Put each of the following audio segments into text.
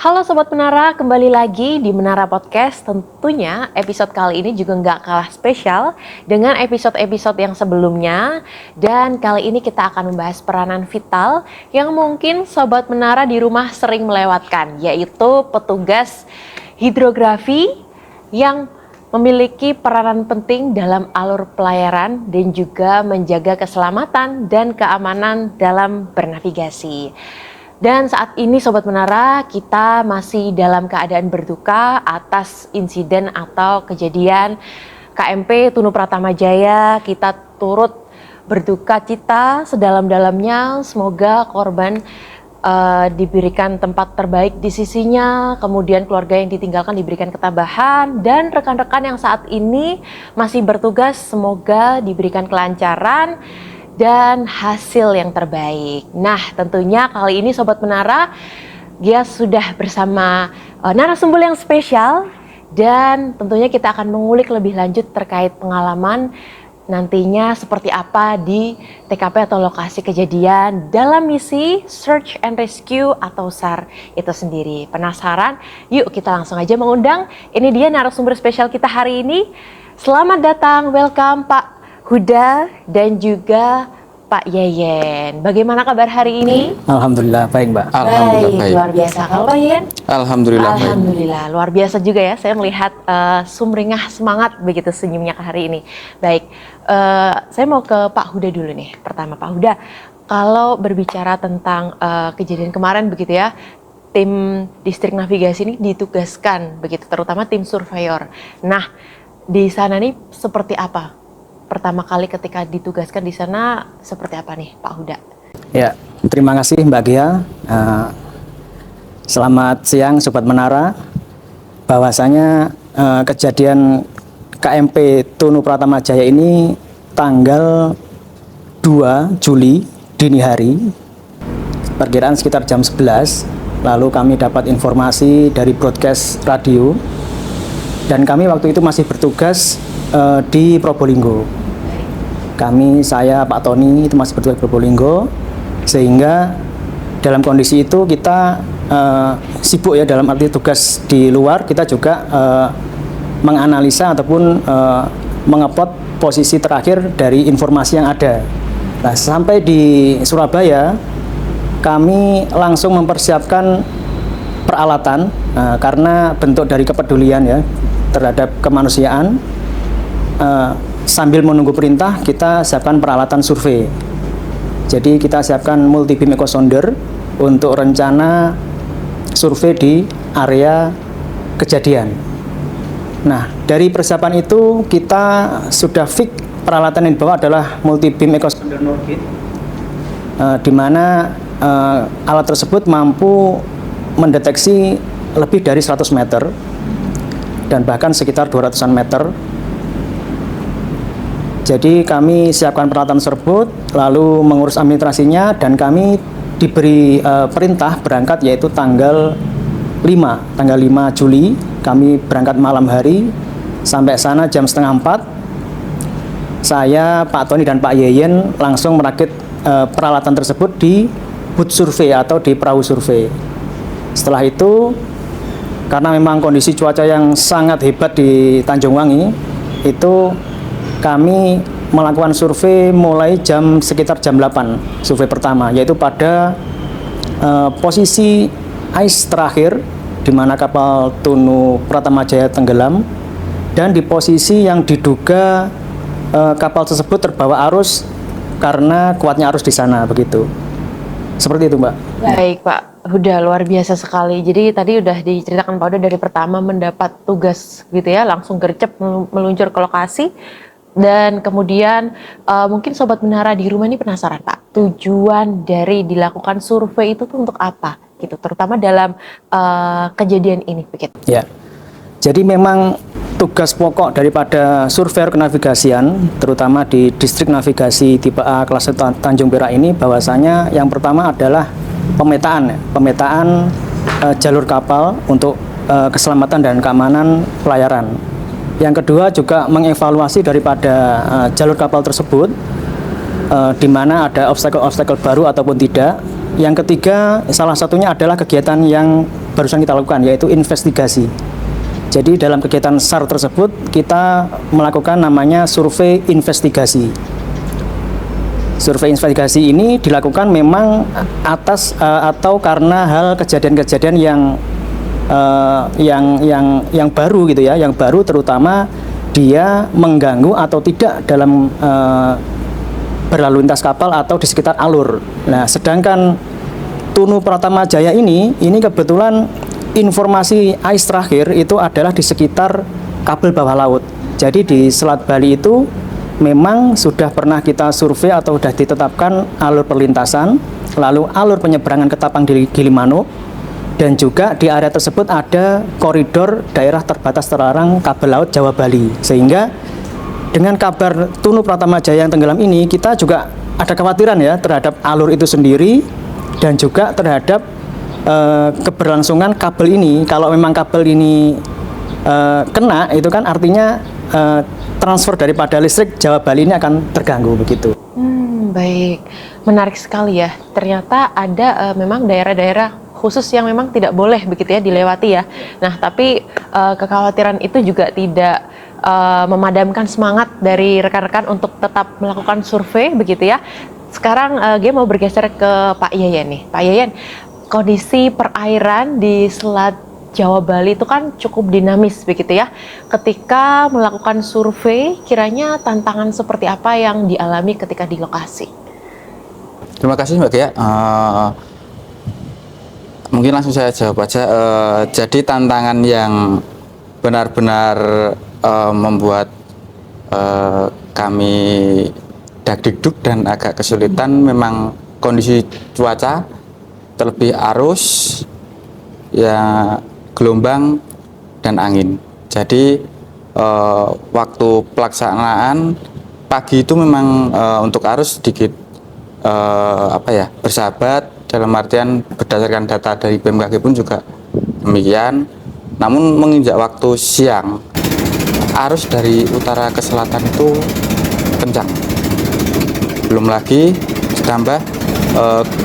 Halo Sobat Menara, kembali lagi di Menara Podcast. Tentunya episode kali ini juga nggak kalah spesial dengan episode-episode yang sebelumnya. Dan kali ini kita akan membahas peranan vital yang mungkin Sobat Menara di rumah sering melewatkan, yaitu petugas hidrografi yang memiliki peranan penting dalam alur pelayaran dan juga menjaga keselamatan dan keamanan dalam bernavigasi. Dan saat ini Sobat Menara, kita masih dalam keadaan berduka atas insiden atau kejadian KMP Tunu Pratama Jaya. Kita turut berduka cita sedalam-dalamnya. Semoga korban diberikan tempat terbaik di sisinya, kemudian keluarga yang ditinggalkan diberikan ketabahan, dan rekan-rekan yang saat ini masih bertugas semoga diberikan kelancaran dan hasil yang terbaik. Nah, tentunya kali ini Sobat Menara, dia sudah bersama narasumber yang spesial, dan tentunya kita akan mengulik lebih lanjut terkait pengalaman nantinya seperti apa di TKP atau lokasi kejadian dalam misi Search and Rescue atau SAR itu sendiri. Penasaran? Yuk kita langsung aja mengundang. Ini dia narasumber spesial kita hari ini. Selamat datang, welcome Pak Huda dan juga Pak Yeyen. Bagaimana kabar hari ini? Alhamdulillah baik, Mbak. Alhamdulillah baik. Luar biasa. Kalau Pak Yeyen? Alhamdulillah baik. Alhamdulillah. Luar biasa juga ya. Saya melihat sumringah semangat begitu senyumnya ke hari ini. Baik. Saya mau ke Pak Huda dulu nih. Pertama Pak Huda, kalau berbicara tentang kejadian kemarin begitu ya, tim distrik navigasi ini ditugaskan begitu, terutama tim surveyor. Nah, di sana nih seperti apa? Pertama kali ketika ditugaskan di sana seperti apa nih Pak Huda? Ya, terima kasih Mbak Gia. Selamat siang Sobat Menara. Bahwasanya kejadian KMP Tunu Pratama Jaya ini tanggal 2 Juli dini hari, perkiraan sekitar jam 11. Lalu kami dapat informasi dari broadcast radio, dan kami waktu itu masih bertugas di Probolinggo. Saya, Pak Tony itu masih bertugas di Probolinggo, sehingga dalam kondisi itu kita sibuk ya, dalam arti tugas di luar, kita juga menganalisa ataupun mengupload posisi terakhir dari informasi yang ada. Nah, sampai di Surabaya kami langsung mempersiapkan peralatan karena bentuk dari kepedulian ya terhadap kemanusiaan. Sambil menunggu perintah, kita siapkan peralatan survei. Jadi kita siapkan multi beam echo sounder untuk rencana survei di area kejadian. Nah, dari persiapan itu kita sudah fix peralatan yang dibawa adalah multi beam echo sounder Norgate, di mana alat tersebut mampu mendeteksi lebih dari 100 meter dan bahkan sekitar 200-an meter. Jadi kami siapkan peralatan tersebut, lalu mengurus administrasinya, dan kami diberi perintah berangkat yaitu tanggal 5 Juli. Kami berangkat malam hari, sampai sana jam setengah 4. Saya, Pak Tony dan Pak Yeyen langsung merakit peralatan tersebut di booth survei atau di perahu survei. Setelah itu, karena memang kondisi cuaca yang sangat hebat di Tanjung Wangi, itu kami melakukan survei mulai sekitar jam 8, survei pertama, yaitu pada posisi ice terakhir di mana kapal Tunu Pratama Jaya tenggelam, dan di posisi yang diduga kapal tersebut terbawa arus karena kuatnya arus di sana, begitu. Seperti itu, Mbak. Baik, Pak Huda, luar biasa sekali. Jadi tadi udah diceritakan Pak Huda dari pertama mendapat tugas gitu ya, langsung gercep meluncur ke lokasi. Dan kemudian mungkin Sobat Menara di rumah ini penasaran Pak, tujuan dari dilakukan survei itu tuh untuk apa gitu, terutama dalam kejadian ini begitu. Ya, jadi memang tugas pokok daripada surveyor kenavigasian, terutama di distrik navigasi tipe A kelas Tanjung Perak ini, bahwasanya yang pertama adalah pemetaan jalur kapal untuk keselamatan dan keamanan pelayaran. Yang kedua juga mengevaluasi daripada jalur kapal tersebut, di mana ada obstacle-obstacle baru ataupun tidak. Yang ketiga, salah satunya adalah kegiatan yang barusan kita lakukan, yaitu investigasi. Jadi dalam kegiatan SAR tersebut kita melakukan namanya survei investigasi. Survei investigasi ini dilakukan memang atas atau karena hal kejadian-kejadian yang baru gitu ya, yang baru terutama dia mengganggu atau tidak dalam berlalu lintas kapal atau di sekitar alur. Nah, sedangkan Tunu Pratama Jaya ini kebetulan informasi AIS terakhir itu adalah di sekitar kabel bawah laut. Jadi di Selat Bali itu memang sudah pernah kita survei atau sudah ditetapkan alur perlintasan, lalu alur penyeberangan Ketapang di Gilimanuk, dan juga di area tersebut ada koridor daerah terbatas terlarang kabel laut Jawa Bali. Sehingga dengan kabar Tunu Pratama Jaya yang tenggelam ini, kita juga ada kekhawatiran ya terhadap alur itu sendiri dan juga terhadap keberlangsungan kabel ini. Kalau memang kabel ini kena, itu kan artinya transfer daripada listrik Jawa Bali ini akan terganggu begitu. Baik, menarik sekali ya. Ternyata ada memang daerah-daerah khusus yang memang tidak boleh begitu ya dilewati ya. Nah, tapi kekhawatiran itu juga tidak memadamkan semangat dari rekan-rekan untuk tetap melakukan survei begitu ya. Sekarang gue mau bergeser ke Pak Yayan nih. Pak Yayan, kondisi perairan di Selat Jawa Bali itu kan cukup dinamis begitu ya. Ketika melakukan survei, kiranya tantangan seperti apa yang dialami ketika di lokasi? Terima kasih Mbak Gia. Mungkin langsung saya jawab aja. Jadi tantangan yang benar-benar membuat kami dagdikduk dan agak kesulitan memang kondisi cuaca, terlebih arus, ya gelombang dan angin. Jadi waktu pelaksanaan pagi itu memang untuk arus sedikit bersahabat, dalam artian berdasarkan data dari BMKG pun juga demikian. Namun menginjak waktu siang, arus dari utara ke selatan itu kencang. Belum lagi ditambah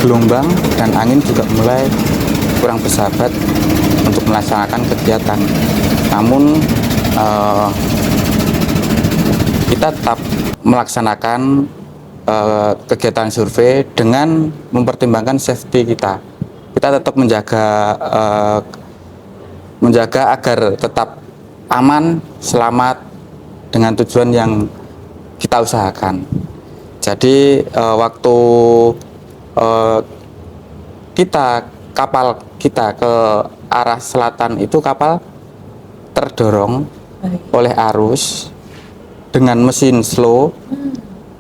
gelombang dan angin juga mulai kurang bersahabat untuk melaksanakan kegiatan. Namun kita tetap melaksanakan kegiatan survei dengan mempertimbangkan safety kita. Kita tetap menjaga agar tetap aman, selamat dengan tujuan yang kita usahakan. Jadi waktu kapal kita ke arah selatan itu kapal terdorong oleh arus dengan mesin slow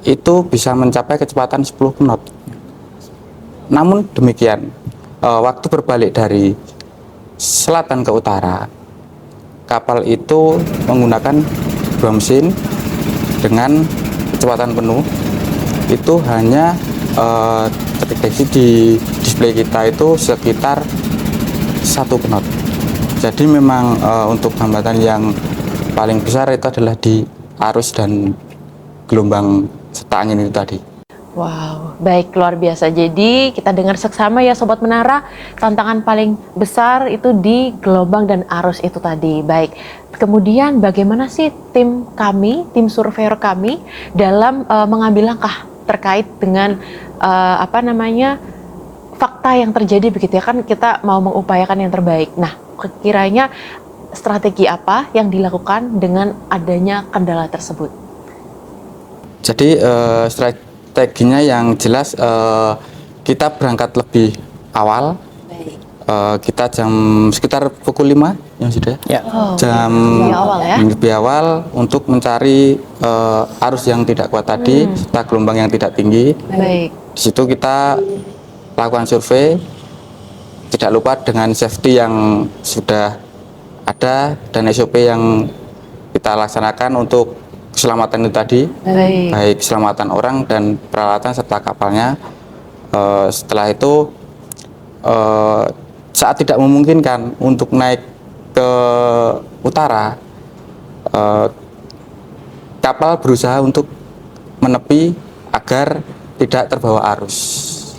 itu bisa mencapai kecepatan 10 knot. Namun demikian, waktu berbalik dari selatan ke utara, kapal itu menggunakan 2 mesin dengan kecepatan penuh. Itu hanya terdeteksi di display kita itu sekitar 1 knot. Jadi memang untuk hambatan yang paling besar itu adalah di arus dan gelombang serta angin itu tadi. Wow, baik, luar biasa. Jadi kita dengar seksama ya Sobat Menara, tantangan paling besar itu di gelombang dan arus itu tadi. Baik, kemudian bagaimana sih tim surveyor kami dalam mengambil langkah terkait dengan fakta yang terjadi begitu ya, kan kita mau mengupayakan yang terbaik. Nah, kiranya strategi apa yang dilakukan dengan adanya kendala tersebut? Jadi strateginya yang jelas kita berangkat lebih awal. Kita sekitar pukul 5 yang sudah. Ya. Lebih awal untuk mencari arus yang tidak kuat tadi, serta gelombang yang tidak tinggi. Baik. Di situ kita lakukan survei, tidak lupa dengan safety yang sudah ada dan SOP yang kita laksanakan untuk keselamatan itu tadi, baik keselamatan orang dan peralatan serta kapalnya. Setelah itu saat tidak memungkinkan untuk naik ke utara, kapal berusaha untuk menepi agar tidak terbawa arus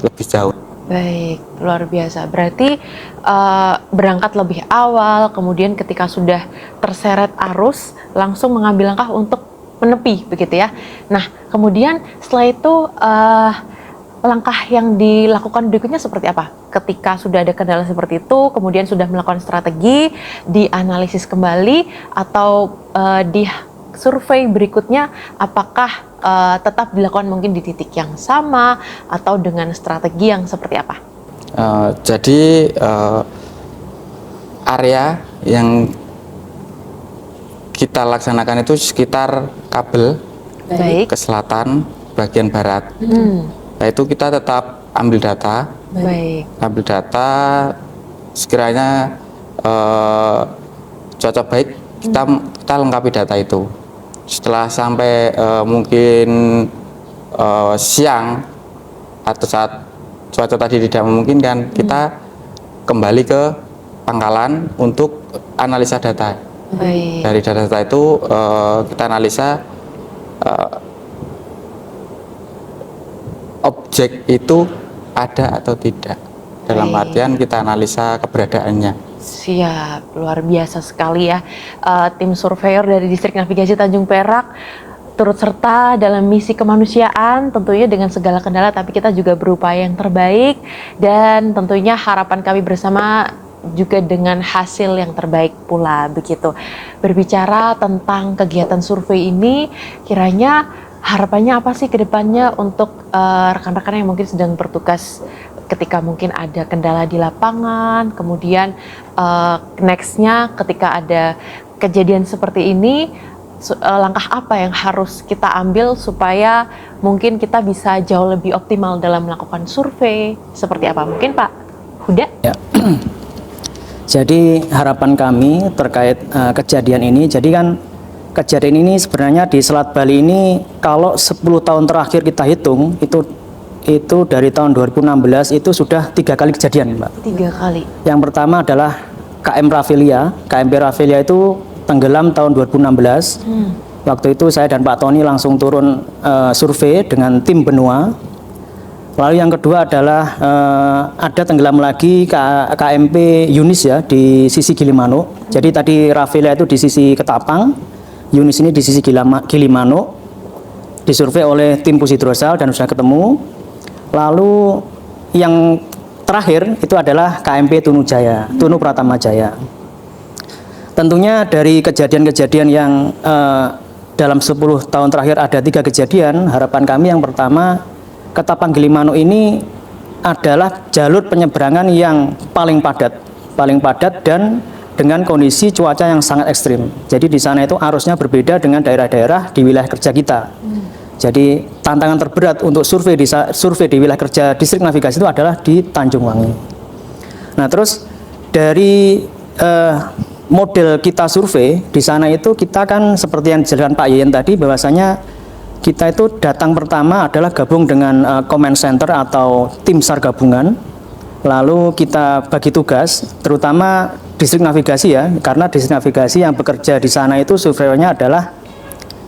lebih jauh. Baik, luar biasa. Berarti berangkat lebih awal, kemudian ketika sudah terseret arus, langsung mengambil langkah untuk menepi, begitu ya. Nah, kemudian setelah itu langkah yang dilakukan berikutnya seperti apa? Ketika sudah ada kendala seperti itu, kemudian sudah melakukan strategi, dianalisis kembali, atau di survei berikutnya, apakah tetap dilakukan mungkin di titik yang sama atau dengan strategi yang seperti apa? Jadi area yang kita laksanakan itu sekitar kabel Baik. ke selatan bagian barat. Nah itu kita tetap ambil data, Baik. sekiranya cocok baik kita lengkapi data itu. Setelah sampai mungkin siang atau saat cuaca tadi tidak memungkinkan, kita kembali ke pangkalan untuk analisa data. Baik. Dari data itu kita analisa objek itu ada atau tidak. Dalam Baik. artian kita analisa keberadaannya. Siap, luar biasa sekali ya. Tim surveyor dari Distrik Navigasi Tanjung Perak turut serta dalam misi kemanusiaan, tentunya dengan segala kendala, tapi kita juga berupaya yang terbaik, dan tentunya harapan kami bersama juga dengan hasil yang terbaik pula, begitu. Berbicara tentang kegiatan survei ini, kiranya harapannya apa sih ke depannya untuk rekan-rekan yang mungkin sedang bertugas ketika mungkin ada kendala di lapangan, kemudian nextnya ketika ada kejadian seperti ini, langkah apa yang harus kita ambil supaya mungkin kita bisa jauh lebih optimal dalam melakukan survei, seperti apa? Mungkin Pak Huda? Ya. Jadi harapan kami terkait kejadian ini, jadi kan kejadian ini sebenarnya di Selat Bali ini kalau 10 tahun terakhir kita hitung itu dari tahun 2016 itu sudah 3 kali kejadian, Mbak. 3 kali. Yang pertama adalah KMP Ravelia itu tenggelam tahun 2016. Waktu itu saya dan Pak Tony langsung turun survei dengan tim benua. Lalu yang kedua adalah ada tenggelam lagi KMP Yunis ya di sisi Gilimanuk. Jadi tadi Ravelia itu di sisi Ketapang, Yunis ini di sisi Gilimanuk. Disurvei oleh tim Pusidrosal dan sudah ketemu. Lalu yang terakhir itu adalah KMP Tunu Pratama Jaya. Tentunya dari kejadian-kejadian yang dalam 10 tahun terakhir ada 3 kejadian, harapan kami yang pertama, Ketapang Gilimanuk ini adalah jalur penyeberangan yang paling padat dan dengan kondisi cuaca yang sangat ekstrim. Jadi di sana itu arusnya berbeda dengan daerah-daerah di wilayah kerja kita. Jadi tantangan terberat untuk survei di wilayah kerja Distrik Navigasi itu adalah di Tanjung Wangi. Nah, terus dari model kita survei di sana itu kita kan seperti yang dijelaskan Pak Yeyen tadi, bahwasanya kita itu datang pertama adalah gabung dengan command center atau tim SAR gabungan. Lalu kita bagi tugas, terutama Distrik Navigasi ya, karena Distrik Navigasi yang bekerja di sana itu surveyornya adalah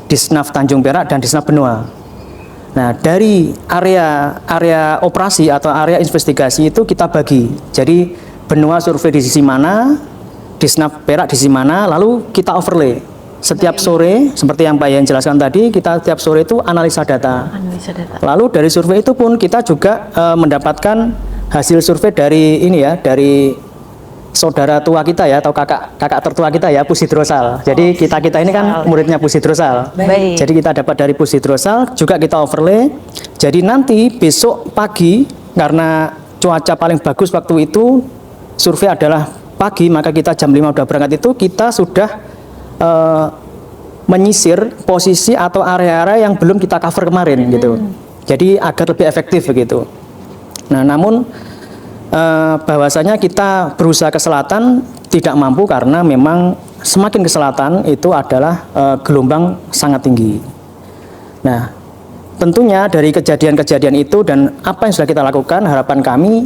Disnav Tanjung Perak dan Disnav Benua. Nah, dari area operasi atau area investigasi itu kita bagi. Jadi Benua survei di sisi mana, Disnav Perak di sisi mana, lalu kita overlay. Setiap sore, seperti yang Pak Yan jelaskan tadi, kita setiap sore itu analisa data. Lalu dari survei itu pun kita juga mendapatkan hasil survei dari dari saudara tua kita ya, atau kakak tertua kita ya, Pusidrosal. Jadi kita ini kan muridnya Pusidrosal. Baik. Jadi kita dapat dari Pusidrosal, juga kita overlay. Jadi nanti besok pagi, karena cuaca paling bagus waktu itu survei adalah pagi, maka kita jam 5 udah berangkat itu kita sudah menyisir posisi atau area-area yang belum kita cover kemarin gitu. Jadi agar lebih efektif begitu. Nah, namun bahwasanya kita berusaha ke selatan tidak mampu karena memang semakin ke selatan itu adalah gelombang sangat tinggi. Nah, tentunya dari kejadian-kejadian itu dan apa yang sudah kita lakukan, harapan kami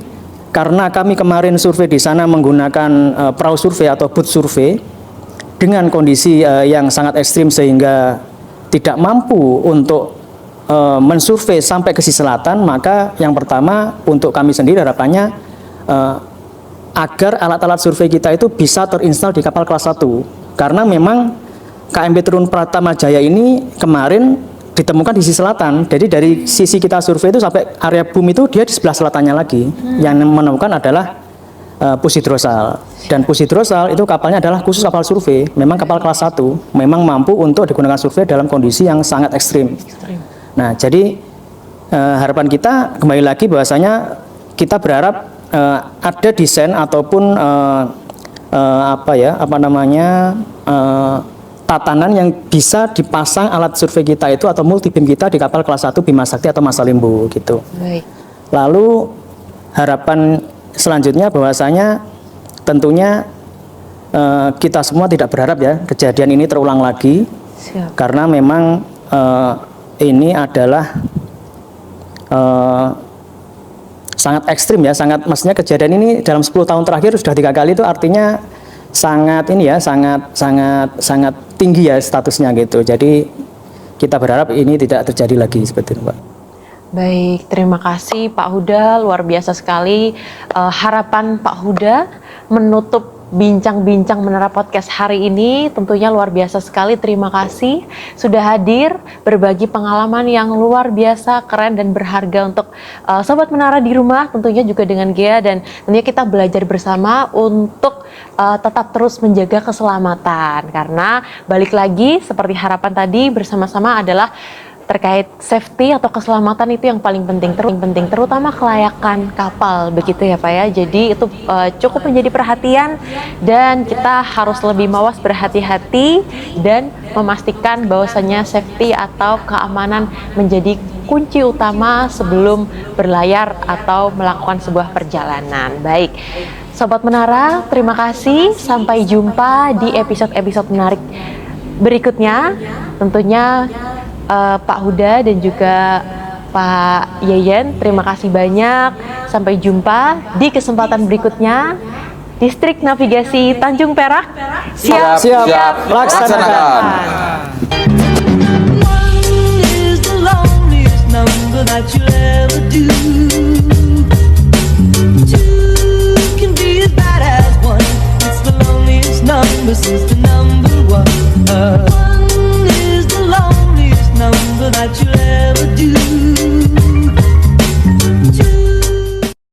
karena kami kemarin survei di sana menggunakan perahu survei atau boot survei dengan kondisi yang sangat ekstrim sehingga tidak mampu untuk mensurvei sampai ke sisi selatan, maka yang pertama untuk kami sendiri harapannya agar alat-alat survei kita itu bisa terinstal di kapal kelas 1. Karena memang KMP Turun Pratama Jaya ini kemarin ditemukan di sisi selatan. Jadi dari sisi kita survei itu sampai area boom itu dia di sebelah selatannya lagi. Yang menemukan adalah Pusidrosal. Dan Pusidrosal itu kapalnya adalah khusus kapal survei. Memang kapal kelas 1, memang mampu untuk digunakan survei dalam kondisi yang sangat ekstrim. Nah, jadi harapan kita kembali lagi bahwasanya kita berharap ada desain ataupun tatanan yang bisa dipasang alat survei kita itu atau multi beam kita di kapal kelas 1 Bima Sakti atau Masalimbu gitu. Baik. Lalu harapan selanjutnya bahwasanya tentunya kita semua tidak berharap ya kejadian ini terulang lagi. Siap. Karena memang ini adalah sangat ekstrim ya, maksudnya kejadian ini dalam 10 tahun terakhir sudah 3 kali, itu artinya sangat tinggi ya statusnya gitu. Jadi kita berharap ini tidak terjadi lagi seperti itu, Pak. Baik, terima kasih Pak Huda, luar biasa sekali. Harapan Pak Huda menutup bincang-bincang Menara Podcast hari ini tentunya luar biasa sekali. Terima kasih sudah hadir berbagi pengalaman yang luar biasa, keren dan berharga untuk Sobat Menara di rumah, tentunya juga dengan Ghea, dan tentunya kita belajar bersama untuk tetap terus menjaga keselamatan. Karena balik lagi seperti harapan tadi bersama-sama adalah terkait safety atau keselamatan itu yang paling penting, terutama kelayakan kapal, begitu ya Pak ya. Jadi itu cukup menjadi perhatian dan kita harus lebih mawas, berhati-hati dan memastikan bahwasanya safety atau keamanan menjadi kunci utama sebelum berlayar atau melakukan sebuah perjalanan. Baik, Sobat Menara, terima kasih. Sampai jumpa di episode-episode menarik berikutnya. Tentunya Pak Huda dan juga Pak Yeyen, terima kasih banyak. Sampai jumpa di kesempatan berikutnya. Distrik Navigasi Tanjung Perak siap Laksanakan. That you